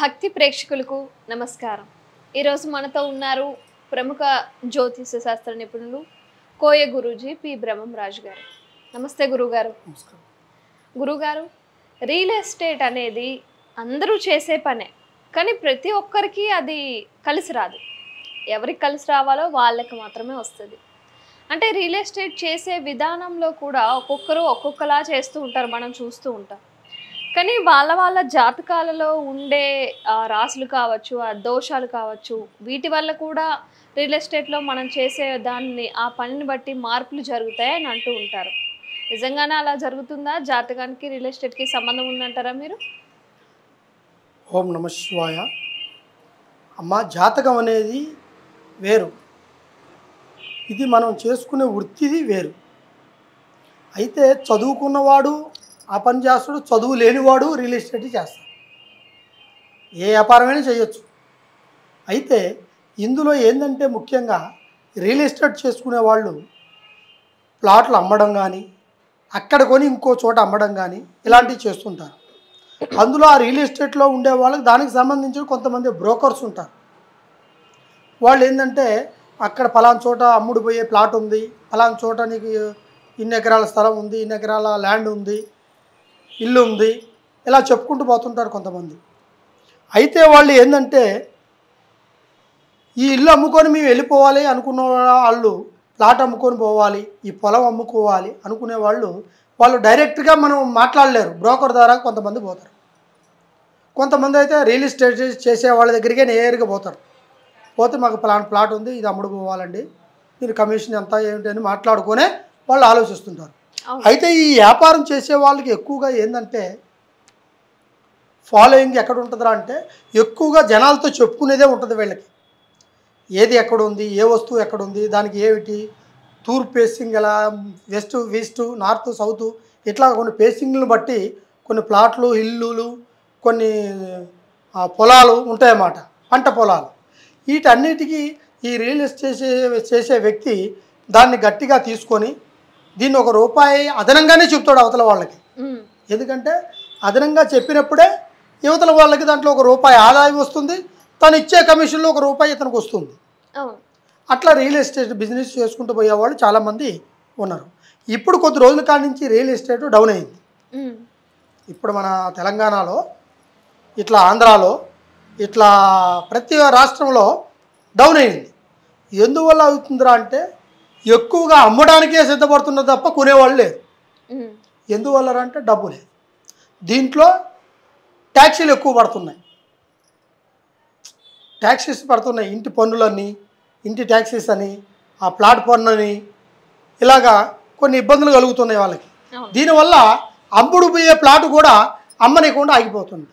భక్తి ప్రేక్షకులకు నమస్కారం. ఈరోజు మనతో ఉన్నారు ప్రముఖ జ్యోతిష శాస్త్ర నిపుణులు కోయ గురూజీ పి బ్రహ్మం రాజు గారు. నమస్తే గురుగారు. నమస్కారం. గురుగారు, రియల్ ఎస్టేట్ అనేది అందరూ చేసే పనే, కానీ ప్రతి ఒక్కరికి అది కలిసి రాదు. ఎవరికి కలిసి రావాలో వాళ్ళకి మాత్రమే వస్తుంది. అంటే రియల్ ఎస్టేట్ చేసే విధానంలో కూడా ఒక్కొక్కరు ఒక్కొక్కలా చేస్తూ ఉంటారు, మనం చూస్తూ ఉంటాం. కానీ వాళ్ళ జాతకాలలో ఉండే రాసులు కావచ్చు, ఆ దోషాలు కావచ్చు, వీటి వల్ల కూడా రియల్ ఎస్టేట్లో మనం చేసే దాన్ని ఆ పనిని బట్టి మార్పులు జరుగుతాయని అంటూ ఉంటారు. నిజంగానే అలా జరుగుతుందా? జాతకానికి రియల్ ఎస్టేట్కి సంబంధం ఉందంటారా మీరు? ఓం నమ శివాయ. అమ్మ, జాతకం అనేది వేరు, ఇది మనం చేసుకునే వృత్తిది వేరు. అయితే చదువుకున్నవాడు ఆ పని చేస్తాడు, చదువు లేనివాడు రియల్ ఎస్టేట్ చేస్తాడు. ఏ వ్యాపారమైనా చేయొచ్చు. అయితే ఇందులో ఏంటంటే ముఖ్యంగా రియల్ ఎస్టేట్ చేసుకునే వాళ్ళు ప్లాట్లు అమ్మడం కానీ, అక్కడ కొని ఇంకో చోట అమ్మడం కానీ ఇలాంటివి చేస్తుంటారు. అందులో ఆ రియల్ ఎస్టేట్లో ఉండే వాళ్ళకి దానికి సంబంధించిన కొంతమంది బ్రోకర్స్ ఉంటారు. వాళ్ళు ఏంటంటే అక్కడ పలానా చోట అమ్ముడు పోయే ప్లాట్ ఉంది, పలానా చోట నీకు ఇన్ని ఎకరాల స్థలం ఉంది, ఇన్ని ఎకరాల ల్యాండ్ ఉంది, ఇల్లు ఉంది, ఇలా చెప్పుకుంటూ పోతుంటారు కొంతమంది. అయితే వాళ్ళు ఏంటంటే ఈ ఇల్లు అమ్ముకొని మేము వెళ్ళిపోవాలి అనుకున్న వాళ్ళు, ప్లాట్ అమ్ముకొని పోవాలి, ఈ పొలం అమ్ముకోవాలి అనుకునే వాళ్ళు డైరెక్ట్గా మనం మాట్లాడలేరు. బ్రోకర్ ద్వారా కొంతమంది పోతారు. కొంతమంది అయితే రియల్ ఎస్టేట్ చేసే వాళ్ళ దగ్గరికే నేరుగా పోతారు. పోతే మాకు ప్లాట్ ఉంది, ఇది అమ్ముడు పోవాలండి, మీరు కమిషన్ ఎంత ఏమిటి అని మాట్లాడుకునే వాళ్ళు ఆలోచిస్తుంటారు. అయితే ఈ వ్యాపారం చేసే వాళ్ళకి ఎక్కువగా ఏంటంటే ఫాలోయింగ్ ఎక్కడ ఉంటుందా అంటే ఎక్కువగా జనాలతో చెప్పుకునేదే ఉంటుంది. వీళ్ళకి ఏది ఎక్కడ ఉంది, ఏ వస్తువు ఎక్కడ ఉంది, దానికి ఏమిటి, తూర్పు ఫేసింగ్ ఎలా, వెస్ట్ ఈస్ట్, నార్త్ సౌత్, ఇట్లా కొన్ని ఫేసింగ్లను బట్టి కొన్ని ప్లాట్లు, ఇల్లులు, కొన్ని పొలాలు ఉంటాయన్నమాట, పంట పొలాలు. వీటన్నిటికీ ఈ రియల్ ఎస్టేట్ చేసే వ్యక్తి దాన్ని గట్టిగా తీసుకొని దీన్ని ₹1 అదనంగానే చెప్తాడు అవతల వాళ్ళకి. ఎందుకంటే అదనంగా చెప్పినప్పుడే యువతల వాళ్ళకి దాంట్లో ₹1 ఆదాయం వస్తుంది, తను ఇచ్చే కమిషన్లో ₹1 ఇతనికి వస్తుంది. అట్లా రియల్ ఎస్టేట్ బిజినెస్ చేసుకుంటూ పోయేవాళ్ళు చాలామంది ఉన్నారు. ఇప్పుడు కొద్ది రోజుల కాడి నుంచి రియల్ ఎస్టేట్ డౌన్ అయింది. ఇప్పుడు మన తెలంగాణలో, ఇట్లా ఆంధ్రాలో, ఇట్లా ప్రతి రాష్ట్రంలో డౌన్ అయింది. ఎందువల్ల అవుతుందిరా అంటే ఎక్కువగా అమ్మడానికే సిద్ధపడుతున్నది తప్ప కొనేవాళ్ళు లేరు. ఎందువల్ల అంటే డబ్బు లేదు. దీంట్లో ట్యాక్సీలు ఎక్కువ పడుతున్నాయి, ట్యాక్సీస్ పడుతున్నాయి, ఇంటి పన్నులని, ఇంటి ట్యాక్సీస్ అని, ఆ ప్లాట్ పన్ను అని, ఇలాగా కొన్ని ఇబ్బందులు కలుగుతున్నాయి వాళ్ళకి. దీనివల్ల అమ్ముడు పోయే ప్లాట్ కూడా అమ్మనీయకుండా ఆగిపోతుంది.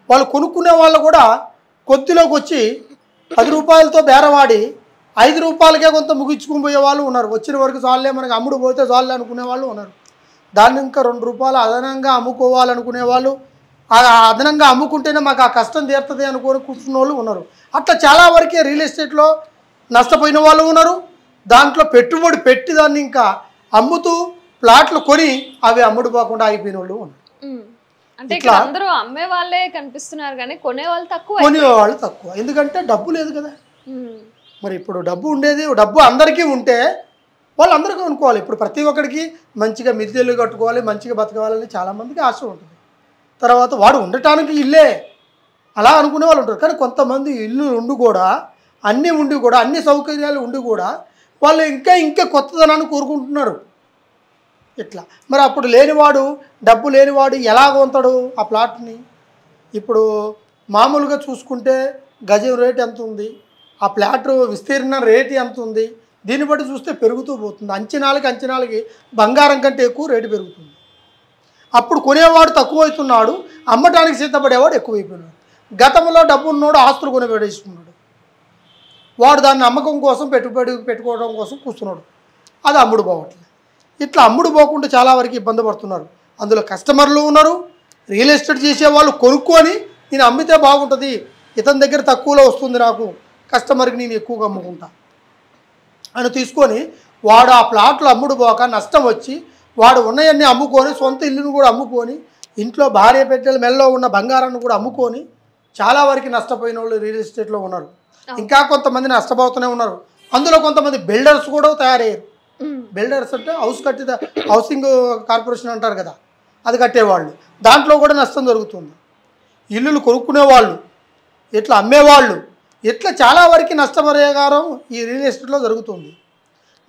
వాళ్ళు కొనుక్కునే వాళ్ళు కూడా కొద్దిలోకి వచ్చి ₹10 బేరవాడి ₹5కే కొంత ముగించుకుని పోయే వాళ్ళు ఉన్నారు. వచ్చిన వరకు చాలే, మనకి అమ్ముడు పోతే చాలే అనుకునే వాళ్ళు ఉన్నారు. దాన్ని ఇంకా ₹2 అదనంగా అమ్ముకోవాలనుకునే వాళ్ళు, అదనంగా అమ్ముకుంటేనే మాకు ఆ కష్టం తీరుతుంది అనుకొని కూర్చున్న వాళ్ళు ఉన్నారు. అట్లా చాలా వరకే రియల్ ఎస్టేట్లో నష్టపోయిన వాళ్ళు ఉన్నారు. దాంట్లో పెట్టుబడి పెట్టి దాన్ని ఇంకా అమ్ముతూ ప్లాట్లు కొని అవి అమ్ముడు పోకుండా ఆగిపోయిన వాళ్ళు ఉన్నారు. అంటే ఇక్కడ అందరూ అమ్మే వాళ్ళే కనిపిస్తున్నారు కానీ కొనేవాళ్ళు తక్కువ. ఎందుకంటే డబ్బు లేదు కదా. మరి ఇప్పుడు డబ్బు ఉండేది, డబ్బు అందరికీ ఉంటే వాళ్ళందరికీ కొనుక్కోవాలి. ఇప్పుడు ప్రతి ఒక్కరికి మంచిగా మిద్దెలు కట్టుకోవాలి, మంచిగా బతకవాలని చాలామందికి ఆశ ఉంటుంది. తర్వాత వాడు ఉండటానికి ఇల్లే అలా అనుకునే వాళ్ళు ఉంటారు. కానీ కొంతమంది ఇల్లు ఉండి కూడా, అన్నీ ఉండి కూడా, అన్ని సౌకర్యాలు ఉండి కూడా వాళ్ళు ఇంకా కొత్తదనాన్ని కోరుకుంటున్నారు. ఇట్లా మరి అప్పుడు లేనివాడు, డబ్బు లేనివాడు ఎలా కొంటాడు ఆ ప్లాట్ని? ఇప్పుడు మామూలుగా చూసుకుంటే గజం రేటు ఎంత ఉంది, ఆ ప్లాట్ విస్తీర్ణ రేటు ఎంత ఉంది, దీన్ని బట్టి చూస్తే పెరుగుతూ పోతుంది. అంచనాలకి బంగారం కంటే ఎక్కువ రేటు పెరుగుతుంది. అప్పుడు కొనేవాడు తక్కువ అవుతున్నాడు, అమ్మటానికి సిద్ధపడేవాడు ఎక్కువైపోయినాడు. గతంలో డబ్బు ఉన్నవాడు ఆస్తులు కొనిపెట్టేసుకున్నాడు, వాడు దాన్ని అమ్మకం కోసం పెట్టుకోవడం కోసం కూర్చున్నాడు, అది అమ్ముడు పోవట్లేదు. ఇట్లా అమ్ముడు పోకుండా చాలా వరకు ఇబ్బంది పడుతున్నారు. అందులో కస్టమర్లు ఉన్నారు, రియల్ ఎస్టేట్ చేసేవాళ్ళు కొనుక్కొని నేను అమ్మితే బాగుంటుంది, ఇతని దగ్గర తక్కువలో వస్తుంది, నాకు కస్టమర్కి నేను ఎక్కువగా అమ్ముకుంటా అని తీసుకొని వాడు ఆ ప్లాట్లు అమ్ముడు పోక నష్టం వచ్చి వాడు ఉన్నవన్నీ అమ్ముకొని, సొంత ఇల్లును కూడా అమ్ముకొని, ఇంట్లో భార్య పెట్టెల మెల్లో ఉన్న బంగారాన్ని కూడా అమ్ముకొని చాలా వరకు నష్టపోయిన వాళ్ళు రియల్ ఎస్టేట్లో ఉన్నారు. ఇంకా కొంతమంది నష్టపోతూనే ఉన్నారు. అందులో కొంతమంది బిల్డర్స్ కూడా తయారయ్యారు. బిల్డర్స్ అంటే హౌసింగ్ కార్పొరేషన్ అంటారు కదా, అది కట్టేవాళ్ళు, దాంట్లో కూడా నష్టం జరుగుతుంది. ఇల్లులు కొనుక్కునే వాళ్ళు, ఇట్లా అమ్మేవాళ్ళు, ఇట్లా చాలా వరకు నష్టపరిహారం ఈ రియల్ ఎస్టేట్లో జరుగుతుంది.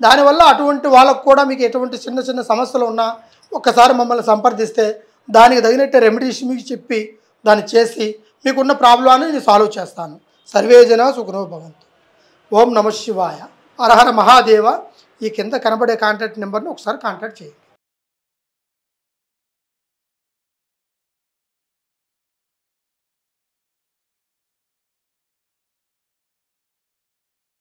దానివల్ల అటువంటి వాళ్ళకు కూడా మీకు ఎటువంటి చిన్న చిన్న సమస్యలు ఉన్నా ఒక్కసారి మమ్మల్ని సంప్రదిస్తే దానికి తగినట్టు రెమెడీస్ మీకు చెప్పి దాన్ని చేసి మీకున్న ప్రాబ్లాన్ని నేను సాల్వ్ చేస్తాను. సర్వేజన సుఖనో భవంతు. ఓం నమ శివాయ. హర హర మహాదేవ. ఈ కింద కనబడే కాంటాక్ట్ నెంబర్ని ఒకసారి కాంటాక్ట్ చేయండి.